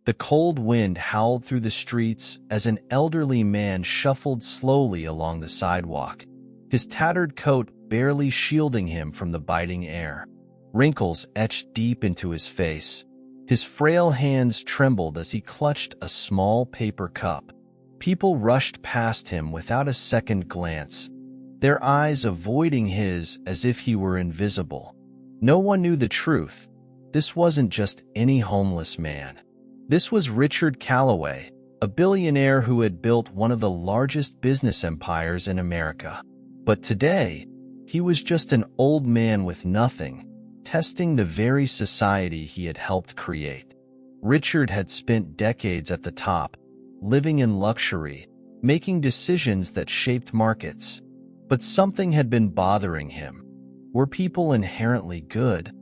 The cold wind howled through the streets as an elderly man shuffled slowly along the sidewalk, his tattered coat barely shielding him from the biting air. Wrinkles etched deep into his face. His frail hands trembled as he clutched a small paper cup. People rushed past him without a second glance, their eyes avoiding his as if he were invisible. No one knew the truth. This wasn't just any homeless man. This was Richard Calloway, a billionaire who had built one of the largest business empires in America. But today, he was just an old man with nothing, testing the very society he had helped create. Richard had spent decades at the top, living in luxury, making decisions that shaped markets. But something had been bothering him. Were people inherently good,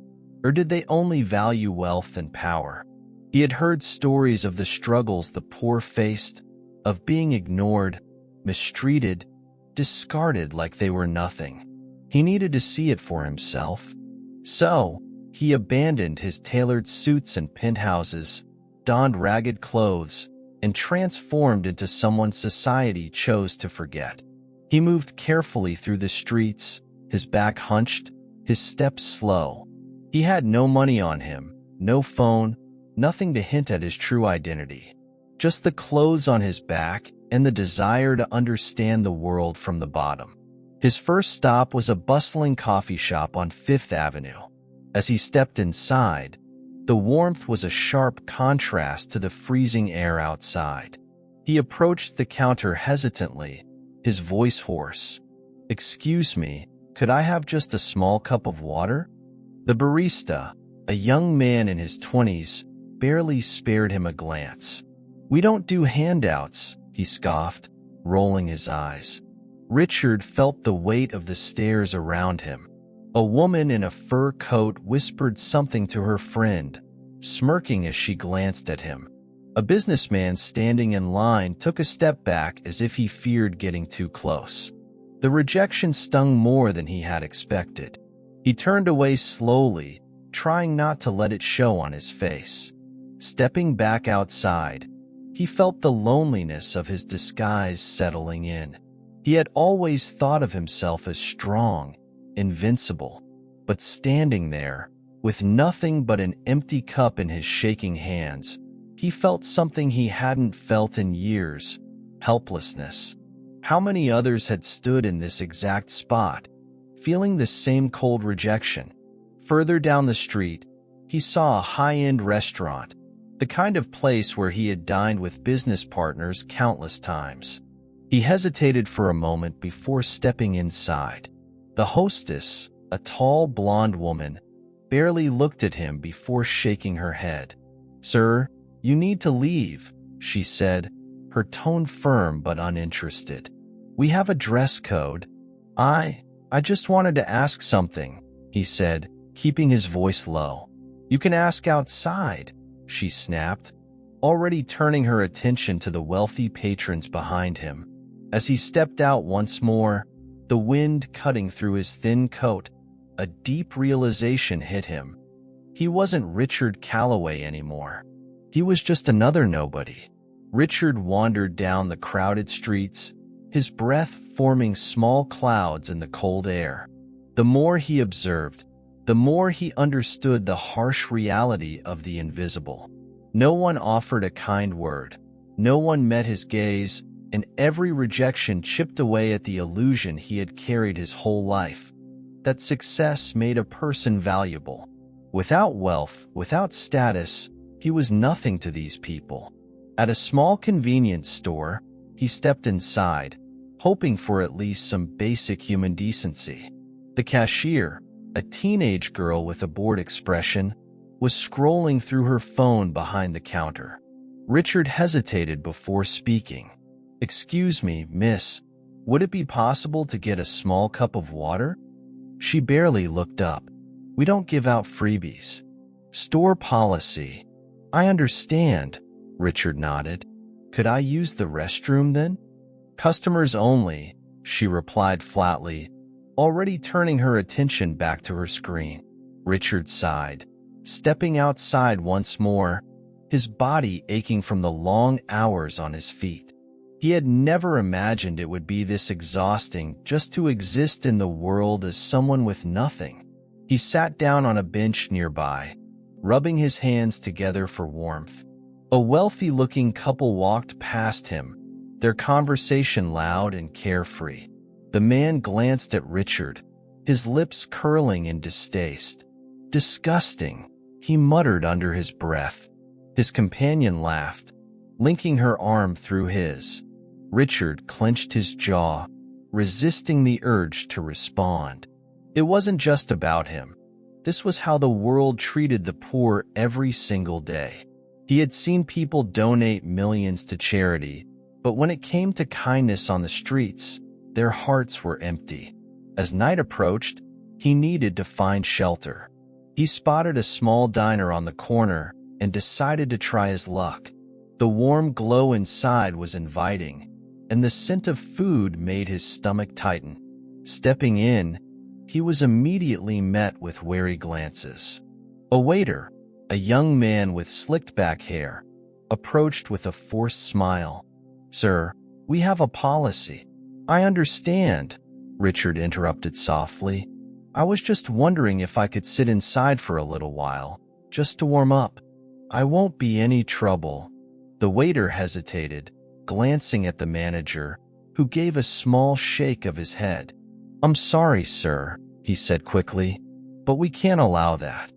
or did they only value wealth and power? He had heard stories of the struggles the poor faced, of being ignored, mistreated, discarded like they were nothing. He needed to see it for himself. So, he abandoned his tailored suits and penthouses, donned ragged clothes, and transformed into someone society chose to forget. He moved carefully through the streets, his back hunched, his steps slow. He had no money on him, no phone, nothing to hint at his true identity. Just the clothes on his back and the desire to understand the world from the bottom. His first stop was a bustling coffee shop on Fifth Avenue. As he stepped inside, the warmth was a sharp contrast to the freezing air outside. He approached the counter hesitantly, his voice hoarse. "Excuse me, could I have just a small cup of water?" The barista, a young man in his 20s, barely spared him a glance. "We don't do handouts," he scoffed, rolling his eyes. Richard felt the weight of the stares around him. A woman in a fur coat whispered something to her friend, smirking as she glanced at him. A businessman standing in line took a step back as if he feared getting too close. The rejection stung more than he had expected. He turned away slowly, trying not to let it show on his face. Stepping back outside, he felt the loneliness of his disguise settling in. He had always thought of himself as strong, invincible, but standing there, with nothing but an empty cup in his shaking hands, he felt something he hadn't felt in years: helplessness. How many others had stood in this exact spot, feeling the same cold rejection? Further down the street, he saw a high-end restaurant, the kind of place where he had dined with business partners countless times. He hesitated for a moment before stepping inside. The hostess, a tall blonde woman, barely looked at him before shaking her head. "Sir, you need to leave," she said, her tone firm but uninterested. "We have a dress code." I just wanted to ask something," he said, keeping his voice low. "You can ask outside," she snapped, already turning her attention to the wealthy patrons behind him. As he stepped out once more, the wind cutting through his thin coat, a deep realization hit him. He wasn't Richard Calloway anymore. He was just another nobody. Richard wandered down the crowded streets, his breath forming small clouds in the cold air. The more he observed, the more he understood the harsh reality of the invisible. No one offered a kind word. No one met his gaze, and every rejection chipped away at the illusion he had carried his whole life, that success made a person valuable. Without wealth, without status, he was nothing to these people. At a small convenience store, he stepped inside, hoping for at least some basic human decency. The cashier, a teenage girl with a bored expression, was scrolling through her phone behind the counter. Richard hesitated before speaking. "Excuse me, miss, would it be possible to get a small cup of water?" She barely looked up. "We don't give out freebies. Store policy." "I understand," Richard nodded. "Could I use the restroom then?" "Customers only," she replied flatly, already turning her attention back to her screen. Richard sighed. Stepping outside once more, his body aching from the long hours on his feet. He had never imagined it would be this exhausting just to exist in the world as someone with nothing. He sat down on a bench nearby, rubbing his hands together for warmth. A wealthy-looking couple walked past him, their conversation loud and carefree. The man glanced at Richard, his lips curling in distaste. "Disgusting," he muttered under his breath. His companion laughed, linking her arm through his. Richard clenched his jaw, resisting the urge to respond. It wasn't just about him. This was how the world treated the poor every single day. He had seen people donate millions to charity, but when it came to kindness on the streets, their hearts were empty. As night approached, he needed to find shelter. He spotted a small diner on the corner and decided to try his luck. The warm glow inside was inviting, and the scent of food made his stomach tighten. Stepping in, he was immediately met with wary glances. A waiter, a young man with slicked-back hair, approached with a forced smile. "Sir, we have a policy." "I understand," Richard interrupted softly. "I was just wondering if I could sit inside for a little while, just to warm up." "I won't be any trouble." The waiter hesitated, glancing at the manager, who gave a small shake of his head. "I'm sorry, sir," he said quickly, "but we can't allow that.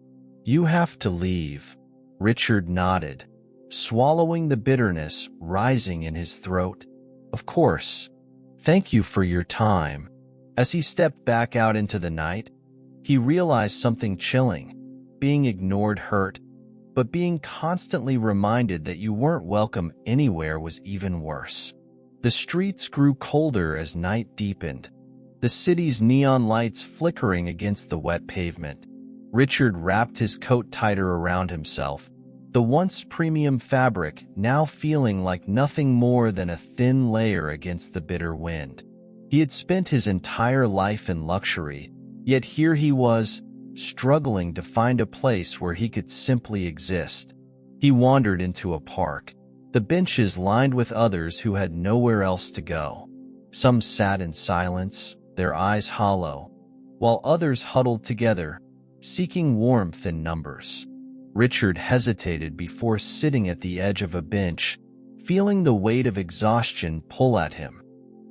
You have to leave." Richard nodded, swallowing the bitterness rising in his throat. "Of course. Thank you for your time." As he stepped back out into the night, he realized something chilling. Being ignored hurt, but being constantly reminded that you weren't welcome anywhere was even worse. The streets grew colder as night deepened, the city's neon lights flickering against the wet pavement. Richard wrapped his coat tighter around himself, the once premium fabric now feeling like nothing more than a thin layer against the bitter wind. He had spent his entire life in luxury, yet here he was, struggling to find a place where he could simply exist. He wandered into a park, the benches lined with others who had nowhere else to go. Some sat in silence, their eyes hollow, while others huddled together, seeking warmth in numbers. Richard hesitated before sitting at the edge of a bench, feeling the weight of exhaustion pull at him.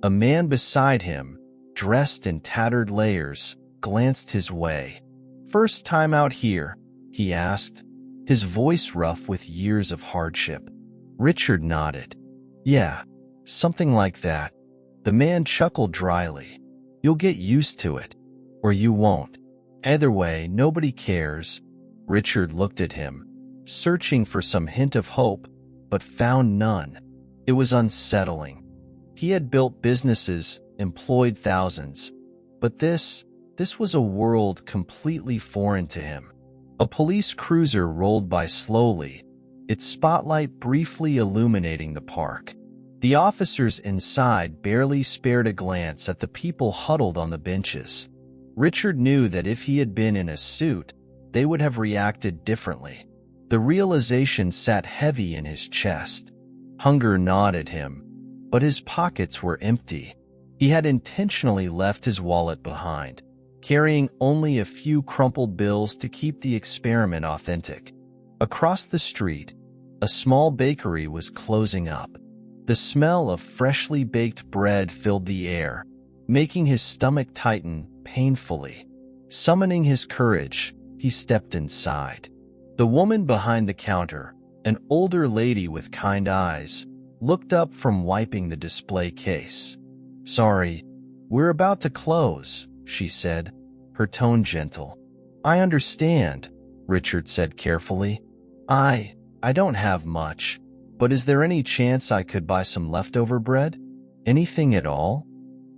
A man beside him, dressed in tattered layers, glanced his way. "First time out here?" he asked, his voice rough with years of hardship. Richard nodded. "Yeah, something like that." The man chuckled dryly. "You'll get used to it, or you won't. Either way, nobody cares." Richard looked at him, searching for some hint of hope, but found none. It was unsettling. He had built businesses, employed thousands, but this was a world completely foreign to him. A police cruiser rolled by slowly, its spotlight briefly illuminating the park. The officers inside barely spared a glance at the people huddled on the benches. Richard knew that if he had been in a suit, they would have reacted differently. The realization sat heavy in his chest. Hunger gnawed at him, but his pockets were empty. He had intentionally left his wallet behind, carrying only a few crumpled bills to keep the experiment authentic. Across the street, a small bakery was closing up. The smell of freshly baked bread filled the air, making his stomach tighten painfully. Summoning his courage, he stepped inside. The woman behind the counter, an older lady with kind eyes, looked up from wiping the display case. "Sorry, we're about to close," she said, her tone gentle. "I understand," Richard said carefully. I don't have much, but is there any chance I could buy some leftover bread? Anything at all?"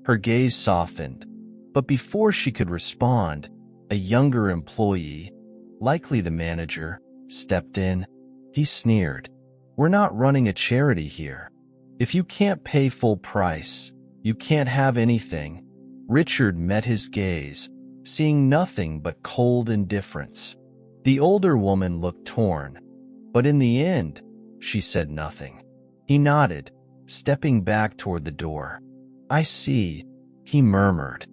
Her gaze softened, but before she could respond, a younger employee, likely the manager, stepped in. He sneered. "We're not running a charity here. If you can't pay full price, you can't have anything." Richard met his gaze, seeing nothing but cold indifference. The older woman looked torn. But in the end, she said nothing. He nodded, stepping back toward the door. I see, he murmured.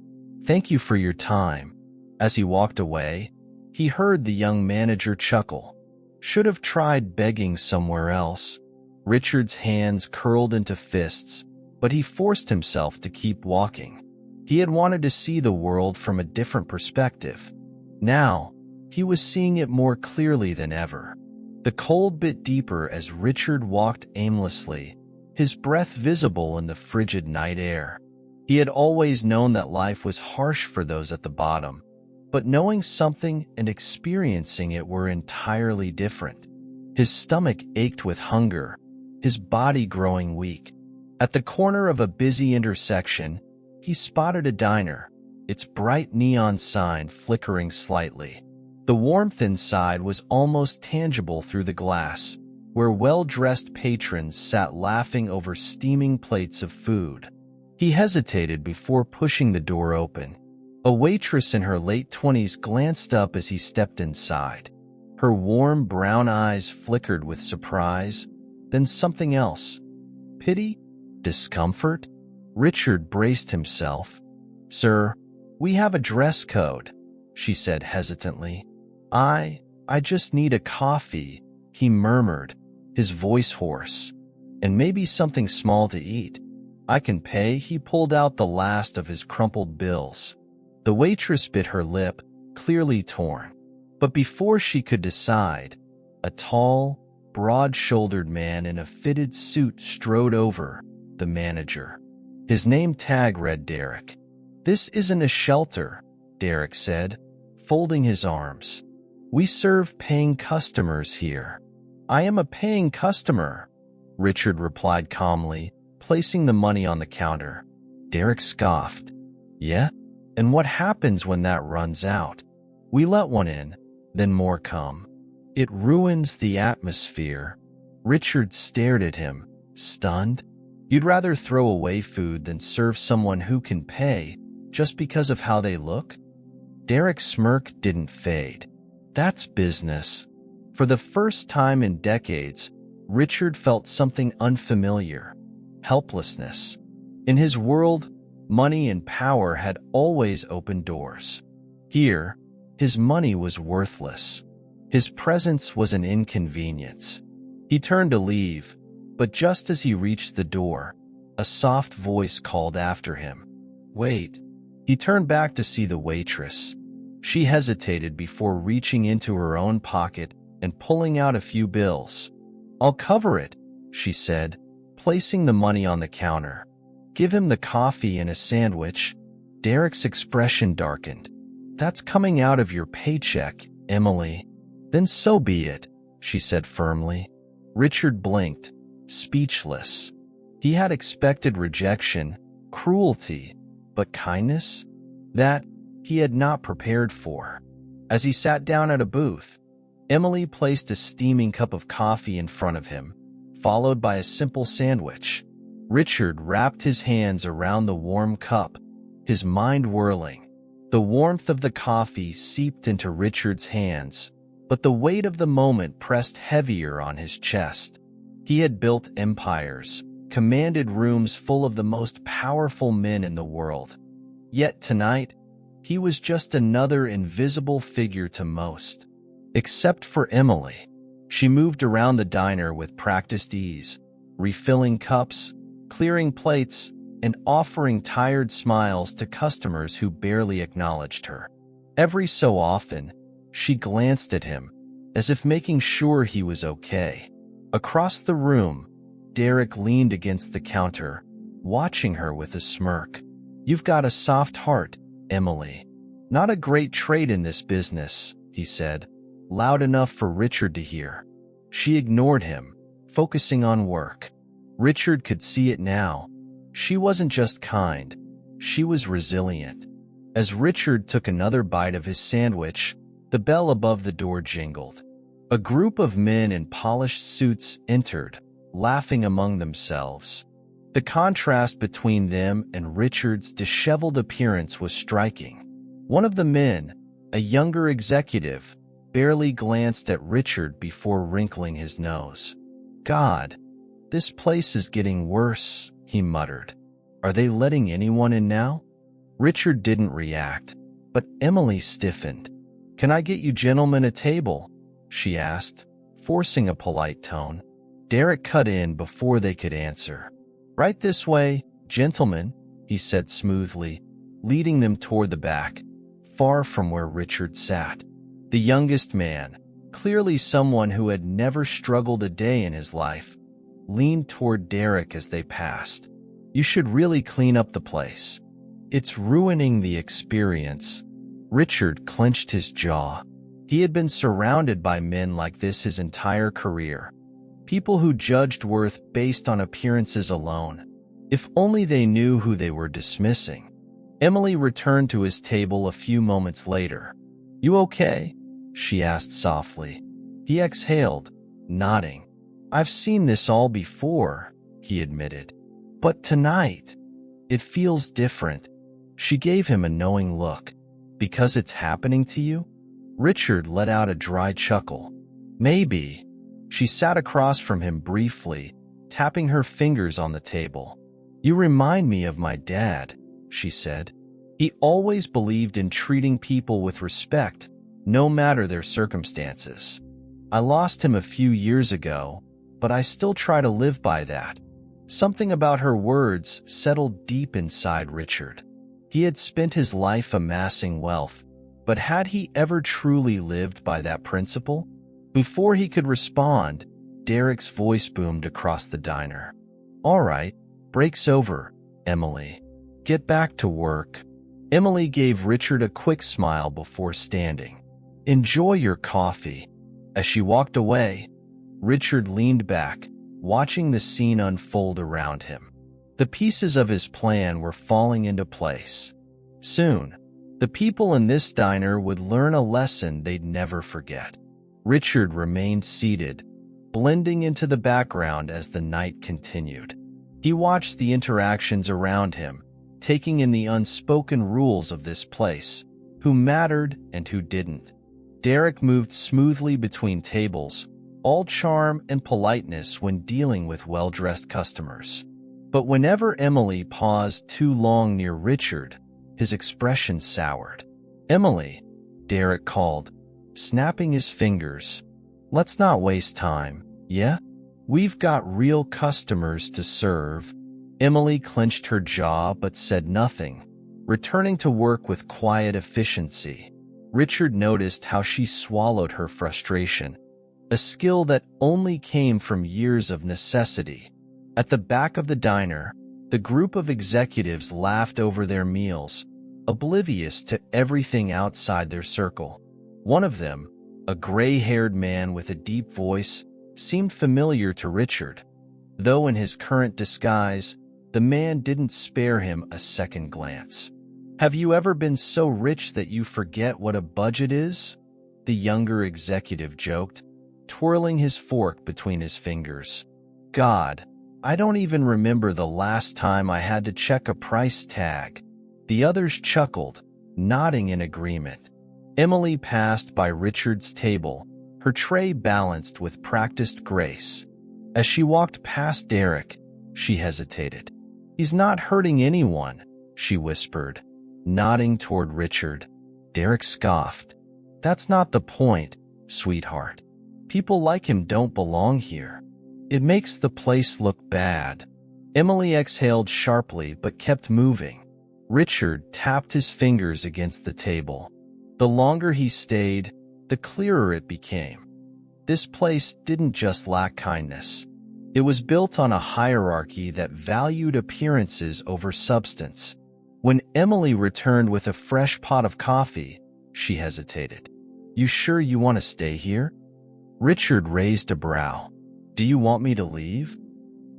Thank you for your time. As he walked away, he heard the young manager chuckle. Should have tried begging somewhere else. Richard's hands curled into fists, but he forced himself to keep walking. He had wanted to see the world from a different perspective. Now, he was seeing it more clearly than ever. The cold bit deeper as Richard walked aimlessly, his breath visible in the frigid night air. He had always known that life was harsh for those at the bottom, but knowing something and experiencing it were entirely different. His stomach ached with hunger, his body growing weak. At the corner of a busy intersection, he spotted a diner, its bright neon sign flickering slightly. The warmth inside was almost tangible through the glass, where well-dressed patrons sat laughing over steaming plates of food. He hesitated before pushing the door open. A waitress in her late 20s glanced up as he stepped inside. Her warm brown eyes flickered with surprise, then something else. Pity? Discomfort? Richard braced himself. Sir, we have a dress code, she said hesitantly. I just need a coffee, he murmured, his voice hoarse. And maybe something small to eat. I can pay. He pulled out the last of his crumpled bills. The waitress bit her lip, clearly torn. But before she could decide, a tall, broad-shouldered man in a fitted suit strode over, the manager. His name tag read Derek. This isn't a shelter, Derek said, folding his arms. We serve paying customers here. I am a paying customer, Richard replied calmly, placing the money on the counter. Derek scoffed. Yeah? And what happens when that runs out? We let one in, then more come. It ruins the atmosphere. Richard stared at him, stunned. You'd rather throw away food than serve someone who can pay just because of how they look? Derek's smirk didn't fade. That's business. For the first time in decades, Richard felt something unfamiliar. Helplessness. In his world, money and power had always opened doors. Here, his money was worthless. His presence was an inconvenience. He turned to leave, but just as he reached the door, a soft voice called after him. Wait. He turned back to see the waitress. She hesitated before reaching into her own pocket and pulling out a few bills. I'll cover it, she said, placing the money on the counter. Give him the coffee and a sandwich. Derek's expression darkened. That's coming out of your paycheck, Emily. Then so be it, she said firmly. Richard blinked, speechless. He had expected rejection, cruelty, but kindness? That he had not prepared for. As he sat down at a booth, Emily placed a steaming cup of coffee in front of him, followed by a simple sandwich. Richard wrapped his hands around the warm cup, his mind whirling. The warmth of the coffee seeped into Richard's hands, but the weight of the moment pressed heavier on his chest. He had built empires, commanded rooms full of the most powerful men in the world. Yet tonight, he was just another invisible figure to most. Except for Emily. She moved around the diner with practiced ease, refilling cups, clearing plates, and offering tired smiles to customers who barely acknowledged her. Every so often, she glanced at him, as if making sure he was okay. Across the room, Derek leaned against the counter, watching her with a smirk. You've got a soft heart, Emily. Not a great trait in this business, he said, loud enough for Richard to hear. She ignored him, focusing on work. Richard could see it now. She wasn't just kind, she was resilient. As Richard took another bite of his sandwich, the bell above the door jingled. A group of men in polished suits entered, laughing among themselves. The contrast between them and Richard's disheveled appearance was striking. One of the men, a younger executive, barely glanced at Richard before wrinkling his nose. God, this place is getting worse, he muttered. Are they letting anyone in now? Richard didn't react, but Emily stiffened. Can I get you gentlemen a table? She asked, forcing a polite tone. Derek cut in before they could answer. Right this way, gentlemen, he said smoothly, leading them toward the back, far from where Richard sat. The youngest man, clearly someone who had never struggled a day in his life, leaned toward Derek as they passed. You should really clean up the place. It's ruining the experience. Richard clenched his jaw. He had been surrounded by men like this his entire career. People who judged worth based on appearances alone. If only they knew who they were dismissing. Emily returned to his table a few moments later. You okay? She asked softly. He exhaled, nodding. I've seen this all before, he admitted. But tonight, it feels different. She gave him a knowing look. Because it's happening to you? Richard let out a dry chuckle. Maybe. She sat across from him briefly, tapping her fingers on the table. You remind me of my dad, she said. He always believed in treating people with respect, no matter their circumstances. I lost him a few years ago, but I still try to live by that. Something about her words settled deep inside Richard. He had spent his life amassing wealth, but had he ever truly lived by that principle? Before he could respond, Derek's voice boomed across the diner. All right, break's over, Emily. Get back to work. Emily gave Richard a quick smile before standing. Enjoy your coffee. As she walked away, Richard leaned back, watching the scene unfold around him. The pieces of his plan were falling into place. Soon, the people in this diner would learn a lesson they'd never forget. Richard remained seated, blending into the background as the night continued. He watched the interactions around him, taking in the unspoken rules of this place, who mattered and who didn't. Derek moved smoothly between tables, all charm and politeness when dealing with well-dressed customers. But whenever Emily paused too long near Richard, his expression soured. Emily, Derek called, snapping his fingers. Let's not waste time, yeah? We've got real customers to serve. Emily clenched her jaw but said nothing, returning to work with quiet efficiency. Richard noticed how she swallowed her frustration, a skill that only came from years of necessity. At the back of the diner, the group of executives laughed over their meals, oblivious to everything outside their circle. One of them, a gray-haired man with a deep voice, seemed familiar to Richard. Though in his current disguise, the man didn't spare him a second glance. Have you ever been so rich that you forget what a budget is? The younger executive joked, twirling his fork between his fingers. God, I don't even remember the last time I had to check a price tag. The others chuckled, nodding in agreement. Emily passed by Richard's table, her tray balanced with practiced grace. As she walked past Derek, she hesitated. He's not hurting anyone, she whispered, nodding toward Richard. Derek scoffed. That's not the point, sweetheart. People like him don't belong here. It makes the place look bad. Emily exhaled sharply but kept moving. Richard tapped his fingers against the table. The longer he stayed, the clearer it became. This place didn't just lack kindness. It was built on a hierarchy that valued appearances over substance. When Emily returned with a fresh pot of coffee, she hesitated. You sure you want to stay here? Richard raised a brow. Do you want me to leave?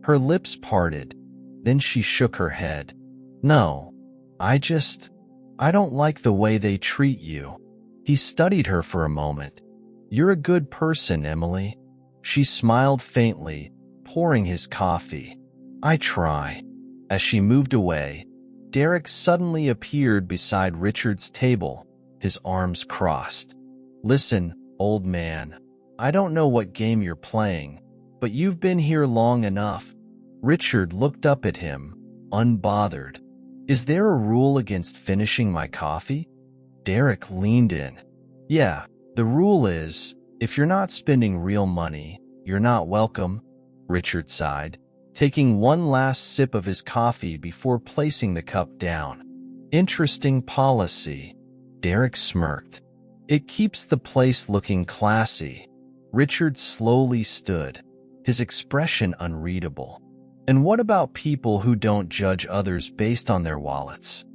Her lips parted. Then she shook her head. No, I don't like the way they treat you. He studied her for a moment. You're a good person, Emily. She smiled faintly, pouring his coffee. I try. As she moved away, Derek suddenly appeared beside Richard's table, his arms crossed. Listen, Old man, I don't know what game you're playing, but you've been here long enough. Richard looked up at him, unbothered. Is there a rule against finishing my coffee? Derek leaned in. Yeah, the rule is, if you're not spending real money, you're not welcome, Richard sighed, taking one last sip of his coffee before placing the cup down. Interesting policy, Derek smirked. It keeps the place looking classy. Richard slowly stood, his expression unreadable. And what about people who don't judge others based on their wallets?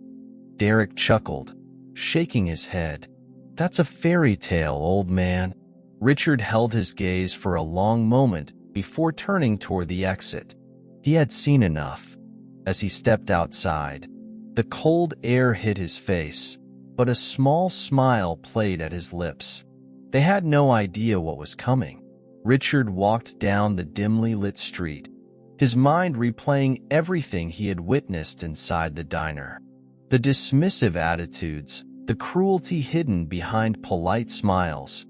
Derek chuckled, shaking his head. That's a fairy tale, old man. Richard held his gaze for a long moment before turning toward the exit. He had seen enough. As he stepped outside, the cold air hit his face, but a small smile played at his lips. They had no idea what was coming. Richard walked down the dimly lit street, his mind replaying everything he had witnessed inside the diner. The dismissive attitudes, the cruelty hidden behind polite smiles.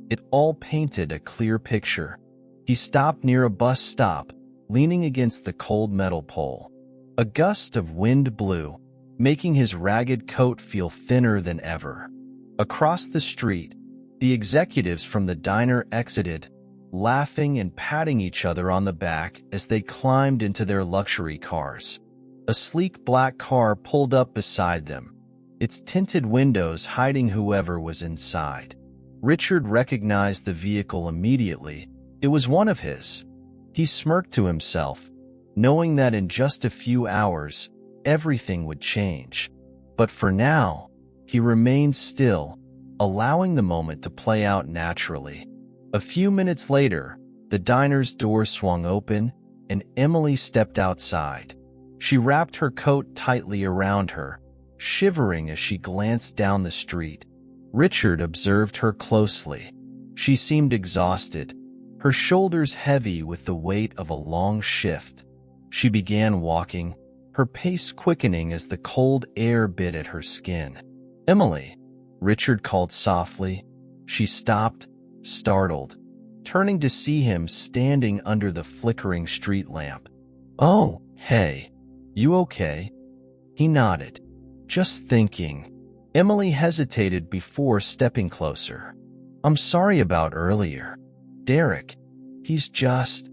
It all painted a clear picture. He stopped near a bus stop, leaning against the cold metal pole. A gust of wind blew, making his ragged coat feel thinner than ever. Across the street, the executives from the diner exited, laughing and patting each other on the back as they climbed into their luxury cars. A sleek black car pulled up beside them, its tinted windows hiding whoever was inside. Richard recognized the vehicle immediately. It was one of his. He smirked to himself, knowing that in just a few hours, everything would change. But for now, he remained still, allowing the moment to play out naturally. A few minutes later, the diner's door swung open, and Emily stepped outside. She wrapped her coat tightly around her, shivering as she glanced down the street. Richard observed her closely. She seemed exhausted, her shoulders heavy with the weight of a long shift. She began walking, her pace quickening as the cold air bit at her skin. "Emily," Richard called softly. She stopped, startled, turning to see him standing under the flickering street lamp. "Oh, hey, you okay?" He nodded. "Just thinking." Emily hesitated before stepping closer. "I'm sorry about earlier. Derek, he's just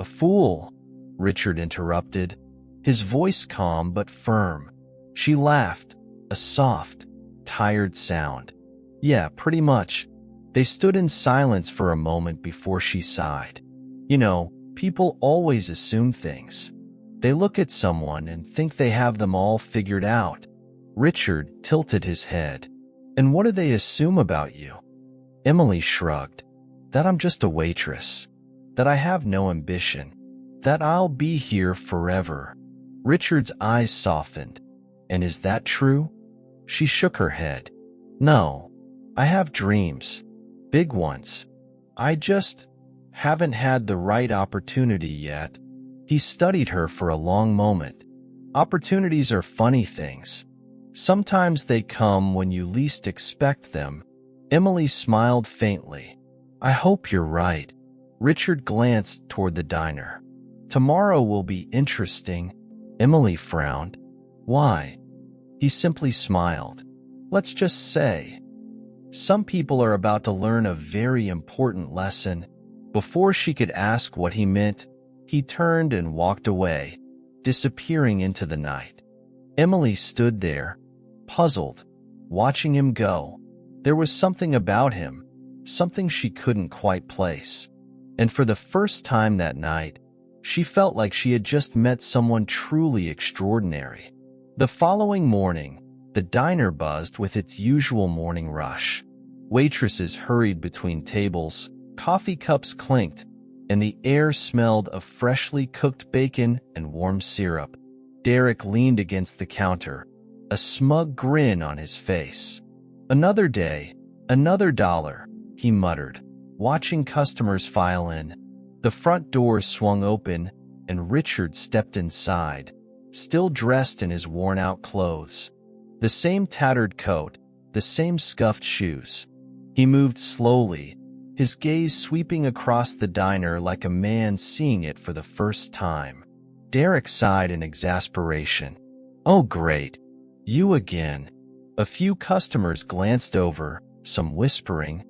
a fool," Richard interrupted, his voice calm but firm. She laughed, a soft, tired sound. "Yeah, pretty much." They stood in silence for a moment before she sighed. "You know, people always assume things. They look at someone and think they have them all figured out." Richard tilted his head. "And what do they assume about you?" Emily shrugged. "That I'm just a waitress. That I have no ambition. That I'll be here forever." Richard's eyes softened. "And is that true?" She shook her head. "No, I have dreams. Big ones. I just haven't had the right opportunity yet." He studied her for a long moment. "Opportunities are funny things. Sometimes they come when you least expect them." Emily smiled faintly. "I hope you're right." Richard glanced toward the diner. "Tomorrow will be interesting." Emily frowned. "Why?" He simply smiled. "Let's just say, some people are about to learn a very important lesson." Before she could ask what he meant, he turned and walked away, disappearing into the night. Emily stood there, puzzled, watching him go. There was something about him, something she couldn't quite place. And for the first time that night, she felt like she had just met someone truly extraordinary. The following morning, the diner buzzed with its usual morning rush. Waitresses hurried between tables, coffee cups clinked, and the air smelled of freshly cooked bacon and warm syrup. Derek leaned against the counter, a smug grin on his face. "Another day, another $1, he muttered, watching customers file in. The front door swung open, and Richard stepped inside, still dressed in his worn-out clothes. The same tattered coat, the same scuffed shoes. He moved slowly, his gaze sweeping across the diner like a man seeing it for the first time. Derek sighed in exasperation. "Oh, great. You again." A few customers glanced over, some whispering,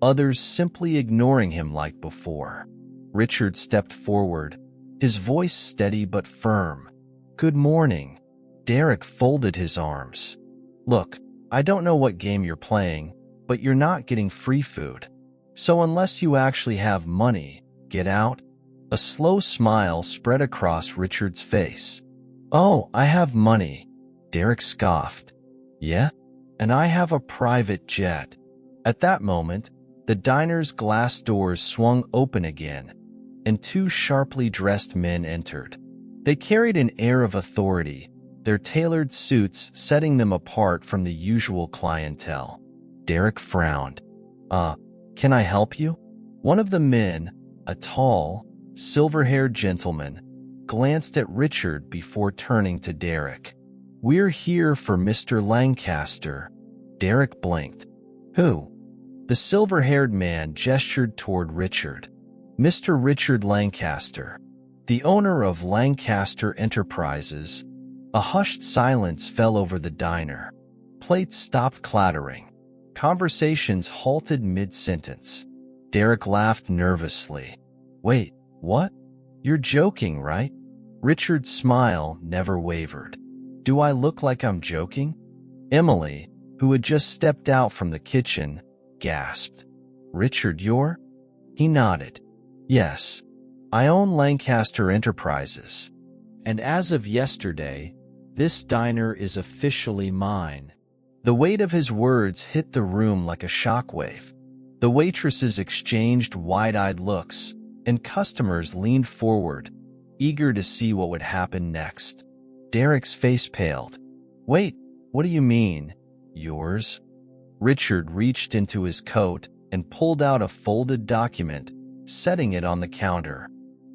others simply ignoring him like before. Richard stepped forward, his voice steady but firm. "Good morning." Derek folded his arms. "Look, I don't know what game you're playing, but you're not getting free food. So unless you actually have money, get out." A slow smile spread across Richard's face. "Oh, I have money," Derek scoffed. "Yeah? And I have a private jet." At that moment, the diner's glass doors swung open again, and two sharply dressed men entered. They carried an air of authority, their tailored suits setting them apart from the usual clientele. Derek frowned. Can I help you?" One of the men, a tall, silver-haired gentleman, glanced at Richard before turning to Derek. "We're here for Mr. Lancaster." Derek blinked. "Who?" The silver-haired man gestured toward Richard. "Mr. Richard Lancaster, the owner of Lancaster Enterprises." A hushed silence fell over the diner. Plates stopped clattering. Conversations halted mid-sentence. Derek laughed nervously. "Wait, what? You're joking, right?" Richard's smile never wavered. "Do I look like I'm joking?" Emily, who had just stepped out from the kitchen, gasped. "Richard, you're?" He nodded. "Yes, I own Lancaster Enterprises. And as of yesterday, this diner is officially mine." The weight of his words hit the room like a shockwave. The waitresses exchanged wide-eyed looks, and customers leaned forward, eager to see what would happen next. Derek's face paled. "Wait, what do you mean, yours?" Richard reached into his coat and pulled out a folded document, setting it on the counter.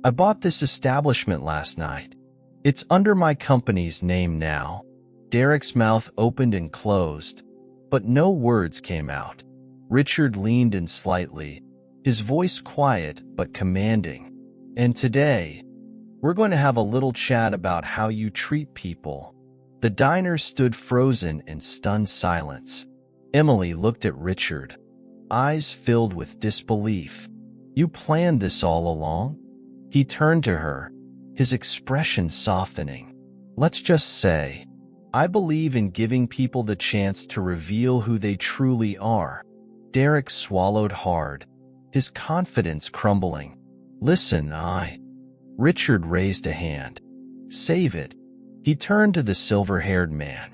"I bought this establishment last night. It's under my company's name now." Derek's mouth opened and closed, but no words came out. Richard leaned in slightly, his voice quiet but commanding. "And today, we're going to have a little chat about how you treat people." The diner stood frozen in stunned silence. Emily looked at Richard, eyes filled with disbelief. "You planned this all along?" He turned to her, his expression softening. "Let's just say, I believe in giving people the chance to reveal who they truly are." Derek swallowed hard, his confidence crumbling. "Listen, Richard raised a hand. "Save it." He turned to the silver-haired man.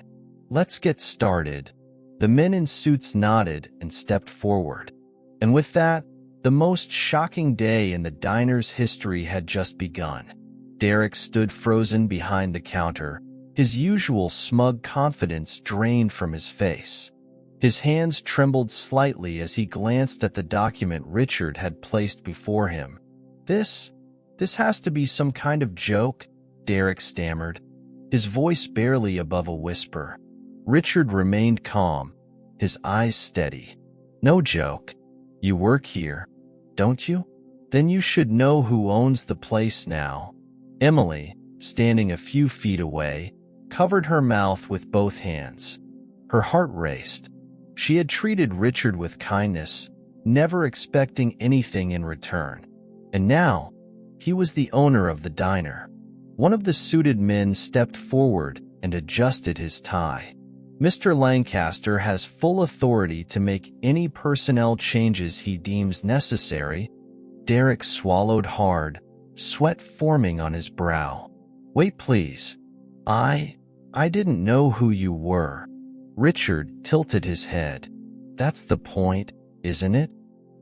"Let's get started." The men in suits nodded and stepped forward. And with that, the most shocking day in the diner's history had just begun. Derek stood frozen behind the counter, his usual smug confidence drained from his face. His hands trembled slightly as he glanced at the document Richard had placed before him. This has to be some kind of joke," Derek stammered, his voice barely above a whisper. Richard remained calm, his eyes steady. "No joke. You work here, don't you? Then you should know who owns the place now." Emily, standing a few feet away, covered her mouth with both hands. Her heart raced. She had treated Richard with kindness, never expecting anything in return. And now, he was the owner of the diner. One of the suited men stepped forward and adjusted his tie. "Mr. Lancaster has full authority to make any personnel changes he deems necessary." Derek swallowed hard, sweat forming on his brow. "Wait, please. I didn't know who you were." Richard tilted his head. "That's the point, isn't it?"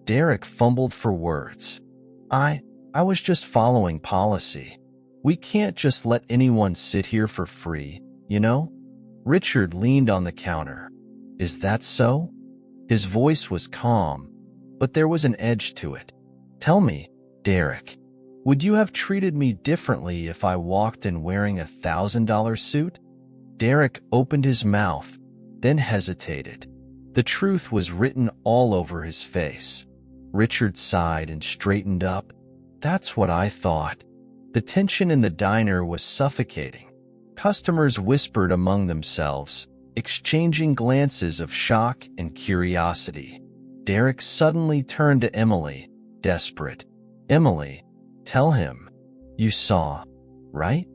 Derek fumbled for words. I was just following policy. We can't just let anyone sit here for free, you know?" Richard leaned on the counter. "Is that so?" His voice was calm, but there was an edge to it. "Tell me, Derek, would you have treated me differently if I walked in wearing a $1,000 suit?" Derek opened his mouth, then hesitated. The truth was written all over his face. Richard sighed and straightened up. That's what I thought. The tension in the diner was suffocating. Customers whispered among themselves, exchanging glances of shock and curiosity. Derek suddenly turned to Emily, desperate. Emily, tell him. You saw, right?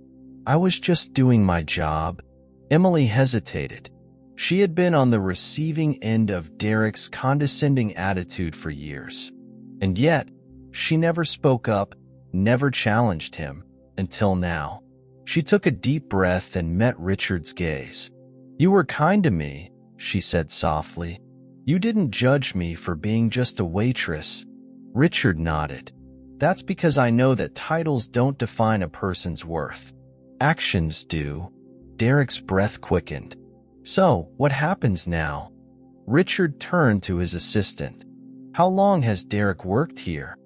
I was just doing my job. Emily hesitated. She had been on the receiving end of Derek's condescending attitude for years. And yet, she never spoke up, never challenged him, until now. She took a deep breath and met Richard's gaze. You were kind to me, she said softly. You didn't judge me for being just a waitress. Richard nodded. That's because I know that titles don't define a person's worth. Actions do. Derek's breath quickened. So, what happens now? Richard turned to his assistant. How long has Derek worked here?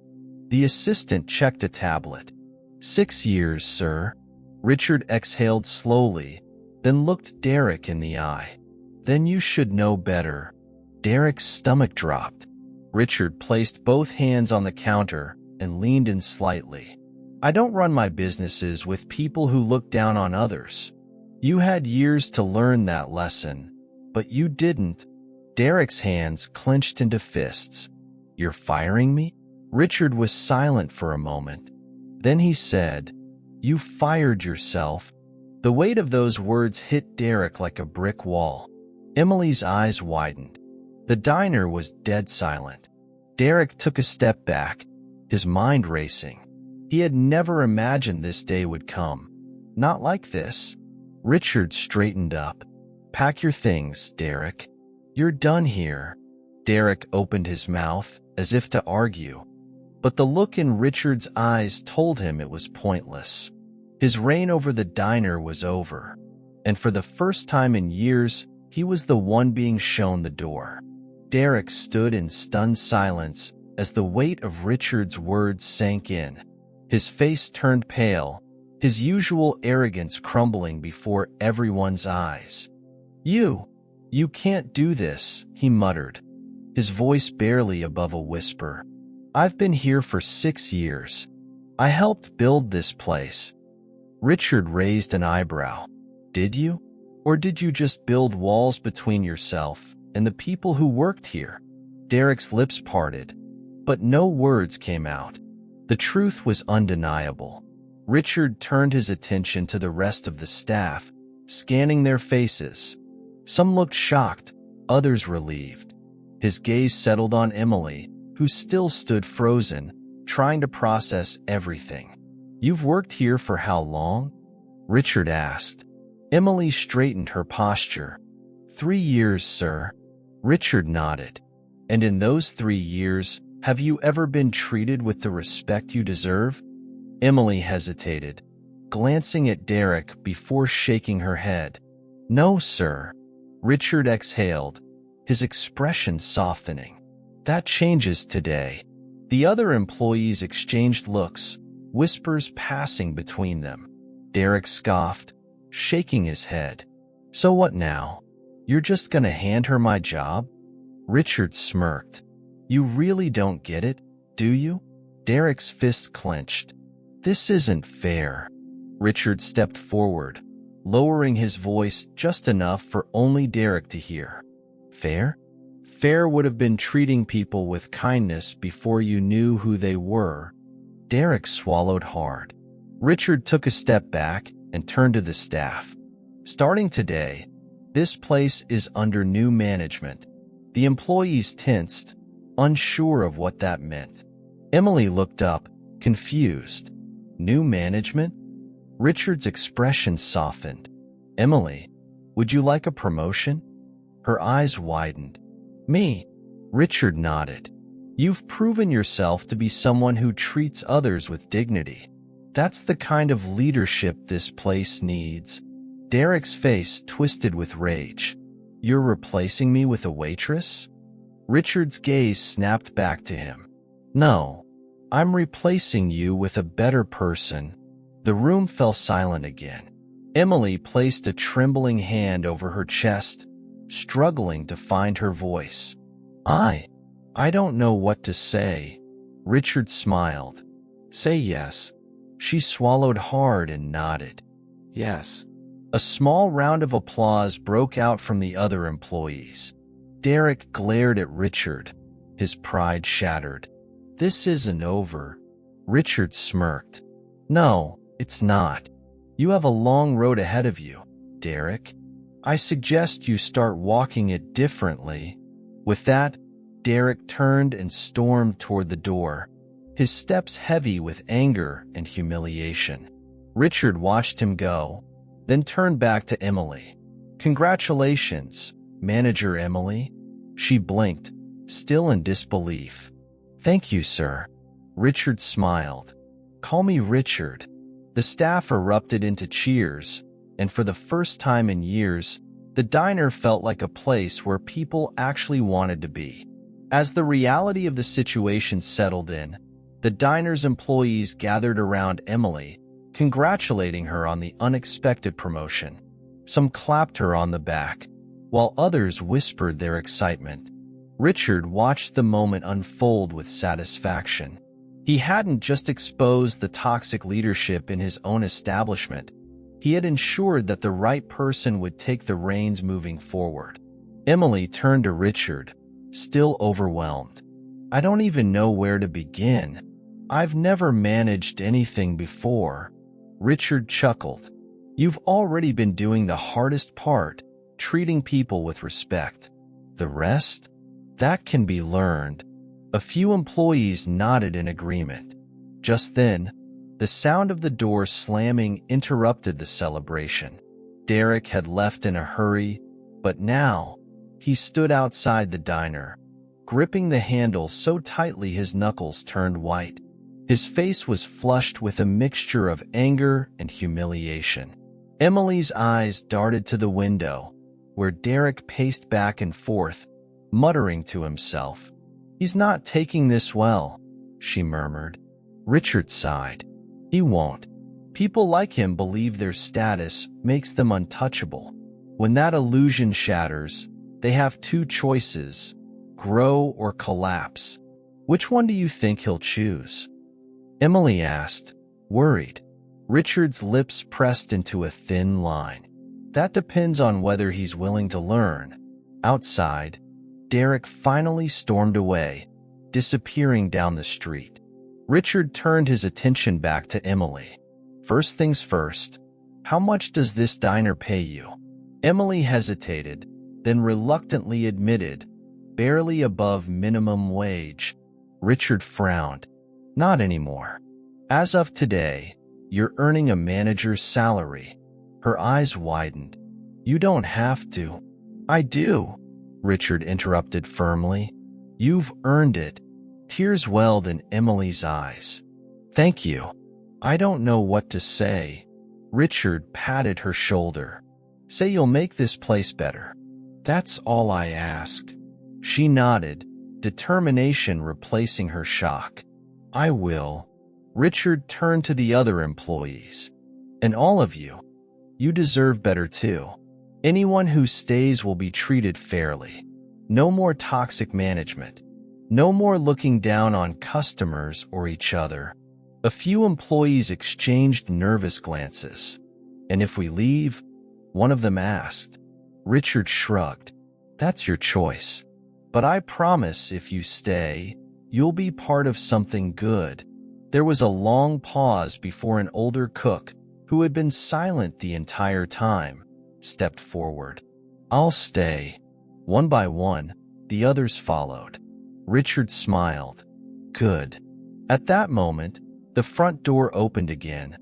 The assistant checked a tablet. 6 years, sir. Richard exhaled slowly, then looked Derek in the eye. Then you should know better. Derek's stomach dropped. Richard placed both hands on the counter and leaned in slightly. I don't run my businesses with people who look down on others. You had years to learn that lesson, but you didn't. Derek's hands clenched into fists. You're firing me? Richard was silent for a moment. Then he said, You fired yourself. The weight of those words hit Derek like a brick wall. Emily's eyes widened. The diner was dead silent. Derek took a step back, his mind racing. He had never imagined this day would come. Not like this. Richard straightened up. Pack your things, Derek. You're done here. Derek opened his mouth as if to argue, but the look in Richard's eyes told him it was pointless. His reign over the diner was over, and for the first time in years, he was the one being shown the door. Derek stood in stunned silence as the weight of Richard's words sank in. His face turned pale, his usual arrogance crumbling before everyone's eyes. You can't do this, he muttered, his voice barely above a whisper. I've been here for 6 years. I helped build this place. Richard raised an eyebrow. Did you? Or did you just build walls between yourself and the people who worked here? Derek's lips parted, but no words came out. The truth was undeniable. Richard turned his attention to the rest of the staff, scanning their faces. Some looked shocked, others relieved. His gaze settled on Emily, who still stood frozen, trying to process everything. You've worked here for how long? Richard asked. Emily straightened her posture. 3 years, sir. Richard nodded. And in those 3 years, have you ever been treated with the respect you deserve? Emily hesitated, glancing at Derek before shaking her head. No, sir. Richard exhaled, his expression softening. That changes today. The other employees exchanged looks, whispers passing between them. Derek scoffed, shaking his head. So what now? You're just gonna hand her my job? Richard smirked. You really don't get it, do you? Derek's fist clenched. This isn't fair. Richard stepped forward, lowering his voice just enough for only Derek to hear. Fair? Fair would have been treating people with kindness before you knew who they were. Derek swallowed hard. Richard took a step back and turned to the staff. Starting today, this place is under new management. The employees tensed, unsure of what that meant. Emily looked up, confused. New management? Richard's expression softened. Emily, would you like a promotion? Her eyes widened. Me? Richard nodded. You've proven yourself to be someone who treats others with dignity. That's the kind of leadership this place needs. Derek's face twisted with rage. You're replacing me with a waitress? Richard's gaze snapped back to him. No, I'm replacing you with a better person. The room fell silent again. Emily placed a trembling hand over her chest, struggling to find her voice. I don't know what to say. Richard smiled. Say yes. She swallowed hard and nodded. Yes. A small round of applause broke out from the other employees. Derek glared at Richard, his pride shattered. This isn't over. Richard smirked. No, it's not. You have a long road ahead of you, Derek. I suggest you start walking it differently. With that, Derek turned and stormed toward the door, his steps heavy with anger and humiliation. Richard watched him go, then turned back to Emily. Congratulations, Manager Emily. She blinked, still in disbelief. Thank you, sir. Richard smiled. Call me Richard. The staff erupted into cheers, and for the first time in years, the diner felt like a place where people actually wanted to be. As the reality of the situation settled in, the diner's employees gathered around Emily, congratulating her on the unexpected promotion. Some clapped her on the back, while others whispered their excitement. Richard watched the moment unfold with satisfaction. He hadn't just exposed the toxic leadership in his own establishment. He had ensured that the right person would take the reins moving forward. Emily turned to Richard, still overwhelmed. I don't even know where to begin. I've never managed anything before. Richard chuckled. You've already been doing the hardest part, treating people with respect. The rest? That can be learned. A few employees nodded in agreement. Just then, the sound of the door slamming interrupted the celebration. Derek had left in a hurry, but now, he stood outside the diner, gripping the handle so tightly his knuckles turned white. His face was flushed with a mixture of anger and humiliation. Emily's eyes darted to the window, where Derek paced back and forth, muttering to himself. He's not taking this well, she murmured. Richard sighed. He won't. People like him believe their status makes them untouchable. When that illusion shatters, they have two choices: grow or collapse. Which one do you think he'll choose? Emily asked, worried. Richard's lips pressed into a thin line. That depends on whether he's willing to learn. Outside, Derek finally stormed away, disappearing down the street. Richard turned his attention back to Emily. First things first, how much does this diner pay you? Emily hesitated, then reluctantly admitted, barely above minimum wage. Richard frowned. Not anymore. As of today, you're earning a manager's salary. Her eyes widened. You don't have to. I do. Richard interrupted firmly. You've earned it. Tears welled in Emily's eyes. Thank you. I don't know what to say. Richard patted her shoulder. Say you'll make this place better. That's all I ask. She nodded, determination replacing her shock. I will. Richard turned to the other employees. And all of you. You deserve better too. Anyone who stays will be treated fairly. No more toxic management. No more looking down on customers or each other. A few employees exchanged nervous glances. And if we leave? One of them asked. Richard shrugged. That's your choice. But I promise if you stay, you'll be part of something good. There was a long pause before an older cook, who had been silent the entire time, stepped forward. I'll stay. One by one, the others followed. Richard smiled. Good. At that moment, the front door opened again,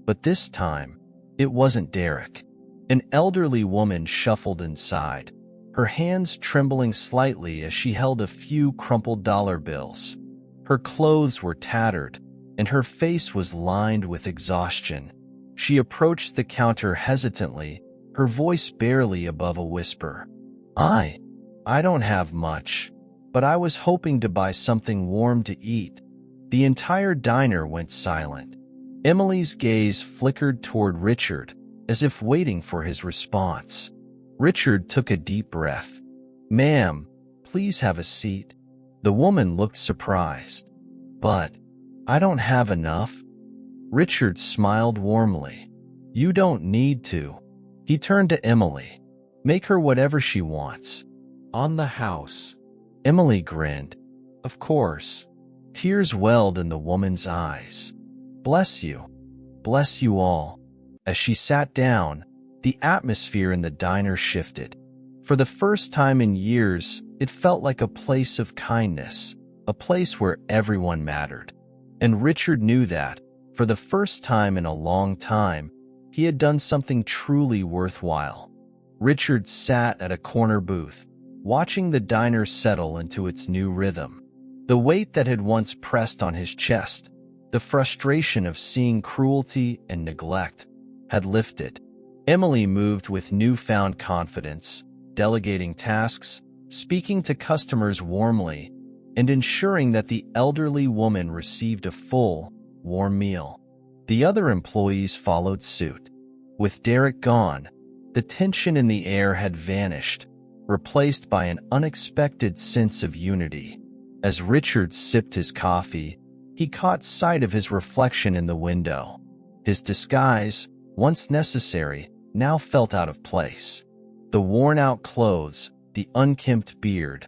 but this time, it wasn't Derek. An elderly woman shuffled inside, her hands trembling slightly as she held a few crumpled dollar bills. Her clothes were tattered, and her face was lined with exhaustion. She approached the counter hesitantly, her voice barely above a whisper. I don't have much, but I was hoping to buy something warm to eat. The entire diner went silent. Emily's gaze flickered toward Richard, as if waiting for his response. Richard took a deep breath. Ma'am, please have a seat. The woman looked surprised. But I don't have enough. Richard smiled warmly. You don't need to. He turned to Emily. Make her whatever she wants. On the house. Emily grinned. Of course. Tears welled in the woman's eyes. Bless you. Bless you all. As she sat down, the atmosphere in the diner shifted. For the first time in years, it felt like a place of kindness, a place where everyone mattered. And Richard knew that, for the first time in a long time, he had done something truly worthwhile. Richard sat at a corner booth, watching the diner settle into its new rhythm. The weight that had once pressed on his chest, the frustration of seeing cruelty and neglect, had lifted. Emily moved with newfound confidence, delegating tasks, speaking to customers warmly, and ensuring that the elderly woman received a full, warm meal. The other employees followed suit. With Derek gone, the tension in the air had vanished, replaced by an unexpected sense of unity. As Richard sipped his coffee, he caught sight of his reflection in the window. His disguise, once necessary, now felt out of place. The worn-out clothes, the unkempt beard,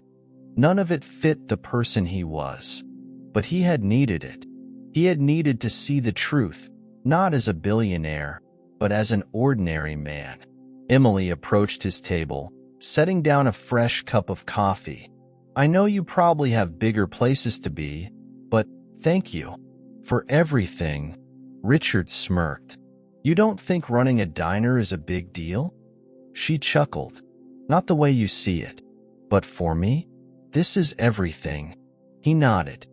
none of it fit the person he was. But he had needed it. He had needed to see the truth, not as a billionaire, but as an ordinary man. Emily approached his table, setting down a fresh cup of coffee. I know you probably have bigger places to be, but thank you for everything. Richard smirked. You don't think running a diner is a big deal? She chuckled. Not the way you see it. But for me, this is everything. He nodded.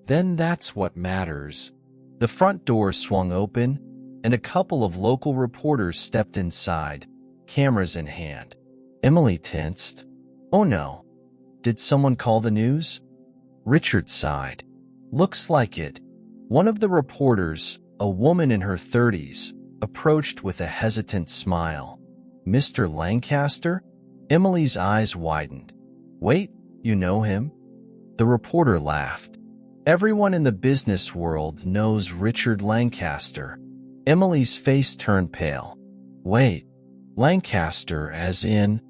Then that's what matters. The front door swung open, and a couple of local reporters stepped inside, cameras in hand. Emily tensed. Oh no. Did someone call the news? Richard sighed. Looks like it. One of the reporters, a woman in her 30s, approached with a hesitant smile. Mr. Lancaster? Emily's eyes widened. Wait, you know him? The reporter laughed. Everyone in the business world knows Richard Lancaster. Emily's face turned pale. Wait, Lancaster as in?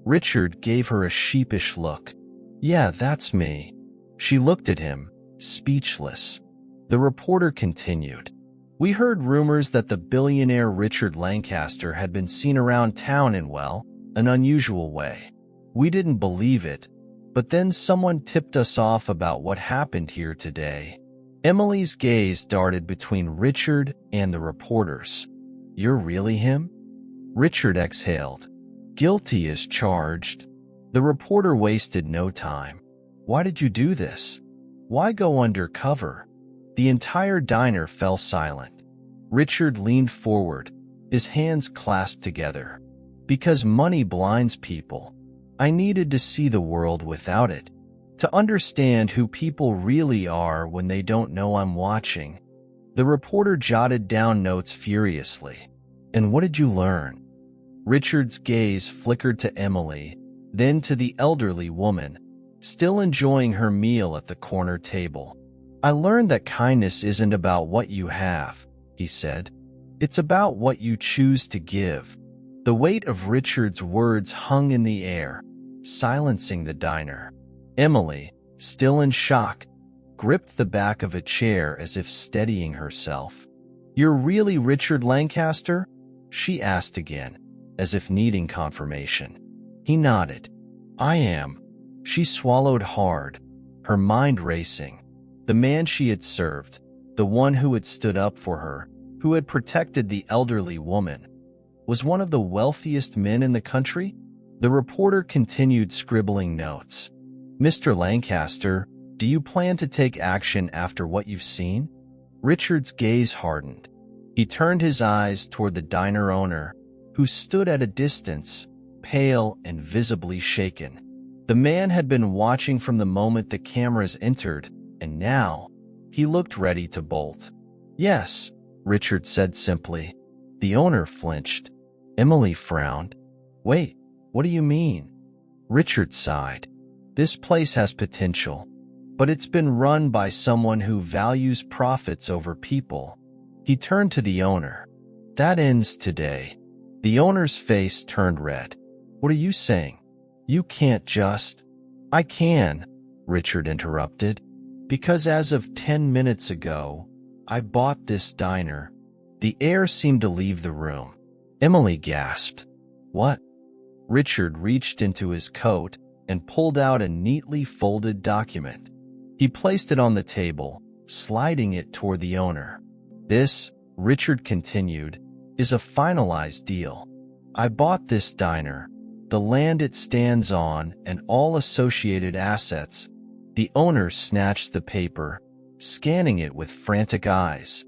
Richard gave her a sheepish look. Yeah, that's me. She looked at him, speechless. The reporter continued. We heard rumors that the billionaire Richard Lancaster had been seen around town in, well, an unusual way. We didn't believe it, but then someone tipped us off about what happened here today. Emily's gaze darted between Richard and the reporters. You're really him? Richard exhaled. Guilty as charged. The reporter wasted no time. Why did you do this? Why go undercover? The entire diner fell silent. Richard leaned forward, his hands clasped together. Because money blinds people. I needed to see the world without it, to understand who people really are when they don't know I'm watching. The reporter jotted down notes furiously. And what did you learn? Richard's gaze flickered to Emily, then to the elderly woman, still enjoying her meal at the corner table. I learned that kindness isn't about what you have, he said. It's about what you choose to give. The weight of Richard's words hung in the air, silencing the diner. Emily, still in shock, gripped the back of a chair as if steadying herself. You're really Richard Lancaster? She asked again, as if needing confirmation. He nodded. I am. She swallowed hard, her mind racing. The man she had served, the one who had stood up for her, who had protected the elderly woman, was one of the wealthiest men in the country? The reporter continued scribbling notes. Mr. Lancaster, do you plan to take action after what you've seen? Richard's gaze hardened. He turned his eyes toward the diner owner, who stood at a distance, pale and visibly shaken. The man had been watching from the moment the cameras entered, and now he looked ready to bolt. Yes, Richard said simply. The owner flinched. Emily frowned. Wait, what do you mean? Richard sighed. This place has potential. but it's been run by someone who values profits over people." He turned to the owner. "That ends today." The owner's face turned red. "What are you saying? You can't just—" "I can," Richard interrupted, "because as of 10 minutes ago, I bought this diner." The air seemed to leave the room. Emily gasped. "What?" Richard reached into his coat and pulled out a neatly folded document. He placed it on the table, sliding it toward the owner. "This," Richard continued, "is a finalized deal. I bought this diner, the land it stands on, and all associated assets." The owner snatched the paper, scanning it with frantic eyes.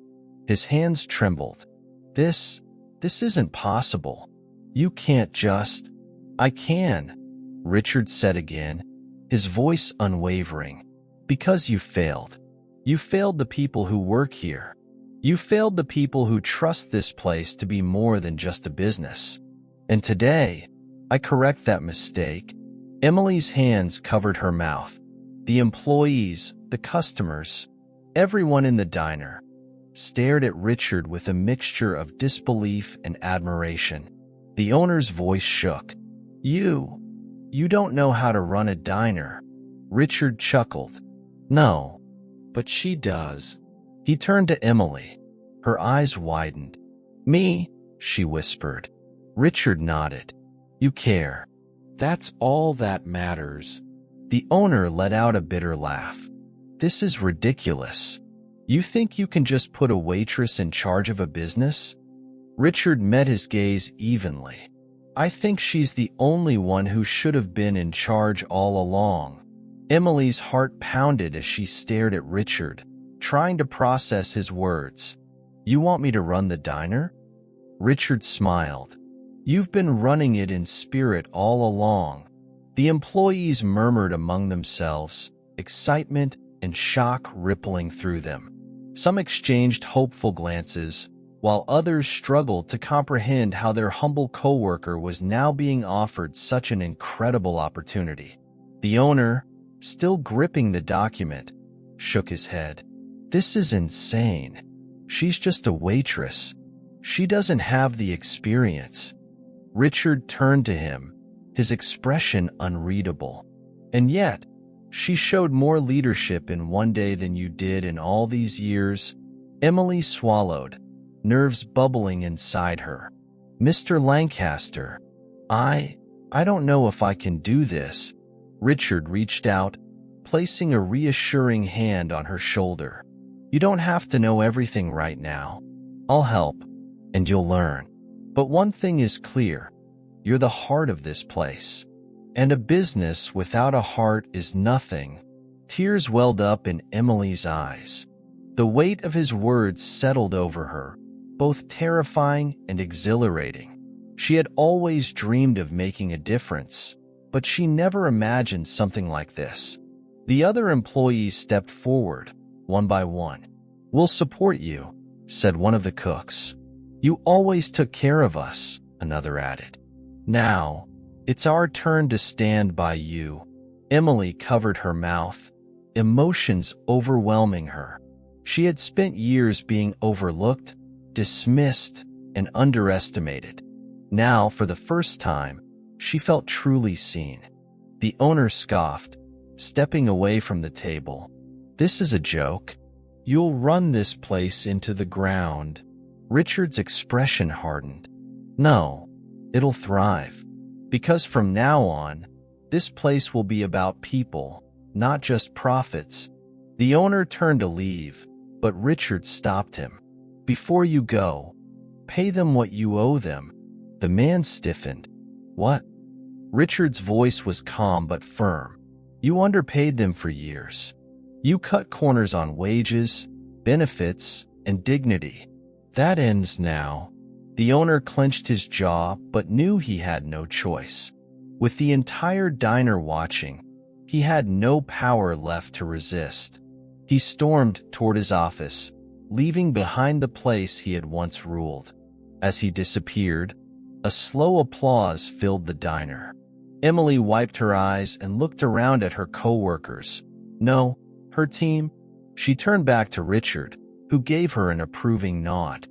His hands trembled. This isn't possible. You can't just—" "I can," Richard said again, his voice unwavering. "Because you failed. You failed the people who work here. You failed the people who trust this place to be more than just a business. And today, I correct that mistake." Emily's hands covered her mouth. The employees, the customers, everyone in the diner stared at Richard with a mixture of disbelief and admiration. The owner's voice shook. You don't know how to run a diner." Richard chuckled. "No, but she does." He turned to Emily. Her eyes widened. "Me?" she whispered. Richard nodded. "You care. That's all that matters." The owner let out a bitter laugh. "This is ridiculous. You think you can just put a waitress in charge of a business?" Richard met his gaze evenly. "I think she's the only one who should have been in charge all along." Emily's heart pounded as she stared at Richard, trying to process his words. "You want me to run the diner?" Richard smiled. "You've been running it in spirit all along." The employees murmured among themselves, excitement and shock rippling through them. Some exchanged hopeful glances, while others struggled to comprehend how their humble coworker was now being offered such an incredible opportunity. The owner, still gripping the document, shook his head. "This is insane. She's just a waitress. She doesn't have the experience." Richard turned to him, his expression unreadable. "And yet, she showed more leadership in one day than you did in all these years." Emily swallowed, nerves bubbling inside her. "Mr. Lancaster, I don't know if I can do this." Richard reached out, placing a reassuring hand on her shoulder. "You don't have to know everything right now. I'll help, and you'll learn. But one thing is clear. You're the heart of this place. And a business without a heart is nothing." Tears welled up in Emily's eyes. The weight of his words settled over her, both terrifying and exhilarating. She had always dreamed of making a difference, but she never imagined something like this. The other employees stepped forward, one by one. "We'll support you," said one of the cooks. "You always took care of us," another added. "Now, it's our turn to stand by you." Emily covered her mouth, emotions overwhelming her. She had spent years being overlooked, dismissed, and underestimated. Now, for the first time, she felt truly seen. The owner scoffed, stepping away from the table. "This is a joke. You'll run this place into the ground." Richard's expression hardened. "No, it'll thrive. Because from now on, this place will be about people, not just profits." The owner turned to leave, but Richard stopped him. "Before you go, pay them what you owe them." The man stiffened. "What?" Richard's voice was calm but firm. "You underpaid them for years. You cut corners on wages, benefits, and dignity. That ends now." The owner clenched his jaw but knew he had no choice. With the entire diner watching, he had no power left to resist. He stormed toward his office, leaving behind the place he had once ruled. As he disappeared, a slow applause filled the diner. Emily wiped her eyes and looked around at her coworkers. No, Her team? She turned back to Richard, who gave her an approving nod.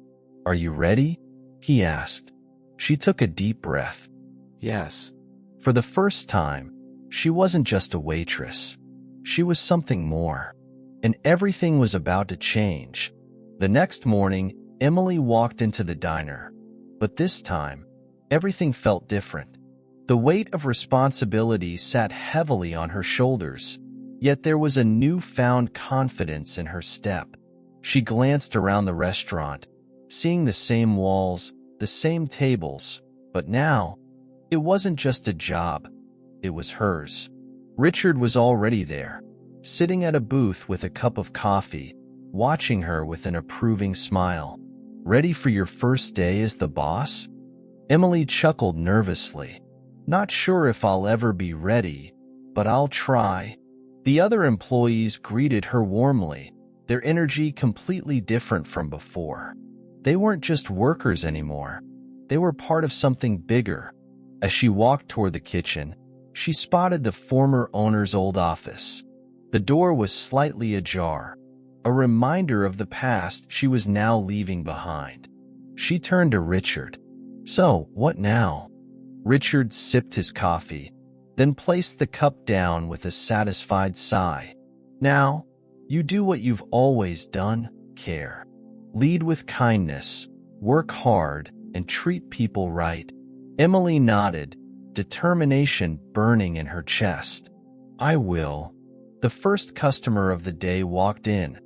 Are you ready? He asked. She took a deep breath. Yes. For the first time, she wasn't just a waitress. She was something more. And everything was about to change. The next morning, Emily walked into the diner. But this time, everything felt different. The weight of responsibility sat heavily on her shoulders, yet there was a newfound confidence in her step. She glanced around the restaurant, seeing the same walls, the same tables, but now, it wasn't just a job, it was hers. Richard was already there, sitting at a booth with a cup of coffee, watching her with an approving smile. Ready for your first day as the boss? Emily chuckled nervously. Not sure if I'll ever be ready, but I'll try. The other employees greeted her warmly, their energy completely different from before. They weren't just workers anymore. They were part of something bigger. As she walked toward the kitchen, she spotted the former owner's old office. The door was slightly ajar, a reminder of the past she was now leaving behind. She turned to Richard. So, what now? Richard sipped his coffee, then placed the cup down with a satisfied sigh. Now, you do what you've always done, care. Lead with kindness, work hard, and treat people right. Emily nodded, determination burning in her chest. I will. The first customer of the day walked in,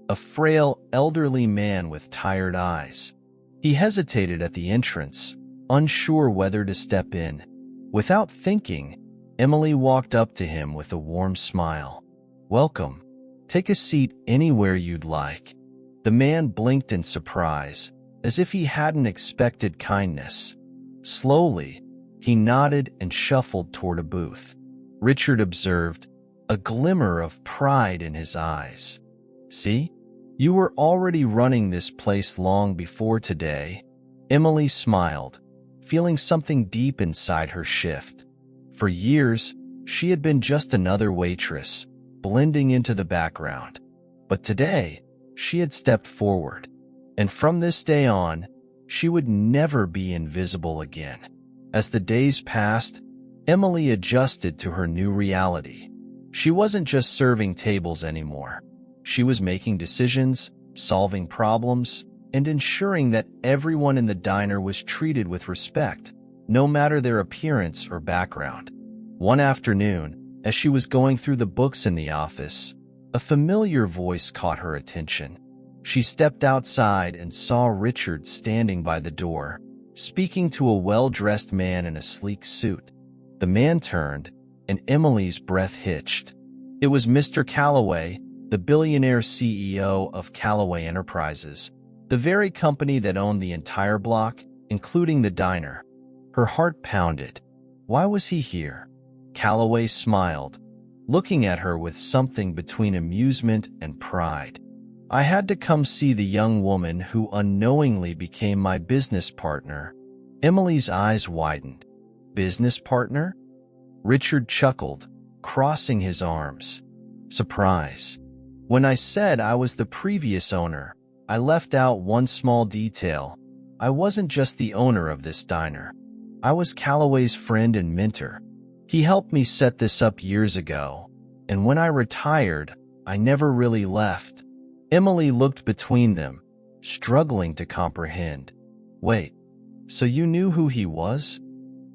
a frail, elderly man with tired eyes. He hesitated at the entrance, unsure whether to step in. Without thinking, Emily walked up to him with a warm smile. Welcome. Take a seat anywhere you'd like. The man blinked in surprise, as if he hadn't expected kindness. Slowly, he nodded and shuffled toward a booth. Richard observed, a glimmer of pride in his eyes. See? You were already running this place long before today. Emily smiled, feeling something deep inside her shift. For years, she had been just another waitress, blending into the background. But today, she had stepped forward. And from this day on, she would never be invisible again. As the days passed, Emily adjusted to her new reality. She wasn't just serving tables anymore. She was making decisions, solving problems, and ensuring that everyone in the diner was treated with respect, no matter their appearance or background. One afternoon, as she was going through the books in the office, a familiar voice caught her attention. She stepped outside and saw Richard standing by the door, speaking to a well-dressed man in a sleek suit. The man turned, and Emily's breath hitched. It was Mr. Calloway, the billionaire CEO of Calloway Enterprises, the very company that owned the entire block, including the diner. Her heart pounded. Why was he here? Calloway smiled, looking at her with something between amusement and pride. I had to come see the young woman who unknowingly became my business partner. Emily's eyes widened. Business partner? Richard chuckled, crossing his arms. Surprise. When I said I was the previous owner, I left out one small detail. I wasn't just the owner of this diner. I was Calloway's friend and mentor. He helped me set this up years ago, and when I retired, I never really left. Emily looked between them, struggling to comprehend. Wait, so you knew who he was?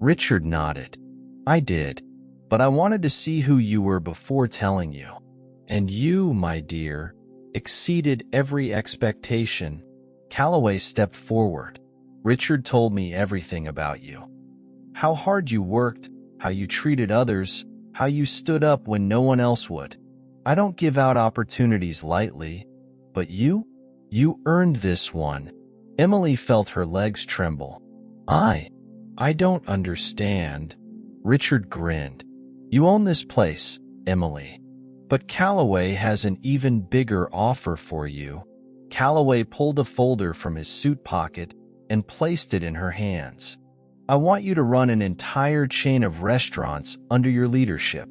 Richard nodded. I did, but I wanted to see who you were before telling you. And you, my dear, exceeded every expectation. Calloway stepped forward. Richard told me everything about you. How hard you worked, how you treated others, how you stood up when no one else would. I don't give out opportunities lightly, but you earned this one. Emily felt her legs tremble. I don't understand. Richard grinned. You own this place, Emily. But Calloway has an even bigger offer for you. Calloway pulled a folder from his suit pocket and placed it in her hands. I want you to run an entire chain of restaurants under your leadership.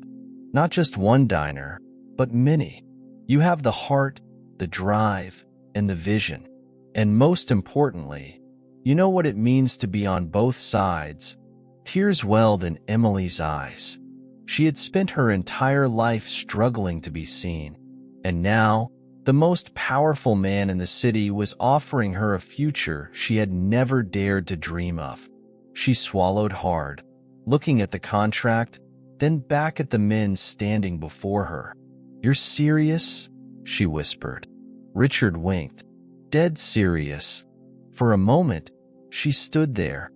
Not just one diner, but many. You have the heart, the drive, and the vision. And most importantly, you know what it means to be on both sides." Tears welled in Emily's eyes. She had spent her entire life struggling to be seen, and now the most powerful man in the city was offering her a future she had never dared to dream of. She swallowed hard, looking at the contract, then back at the men standing before her. "You're serious?" she whispered. Richard winked. "Dead serious." For a moment, she stood there,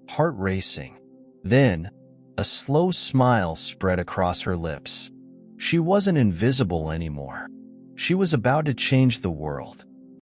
heart racing. Then, a slow smile spread across her lips. She wasn't invisible anymore. She was about to change the world.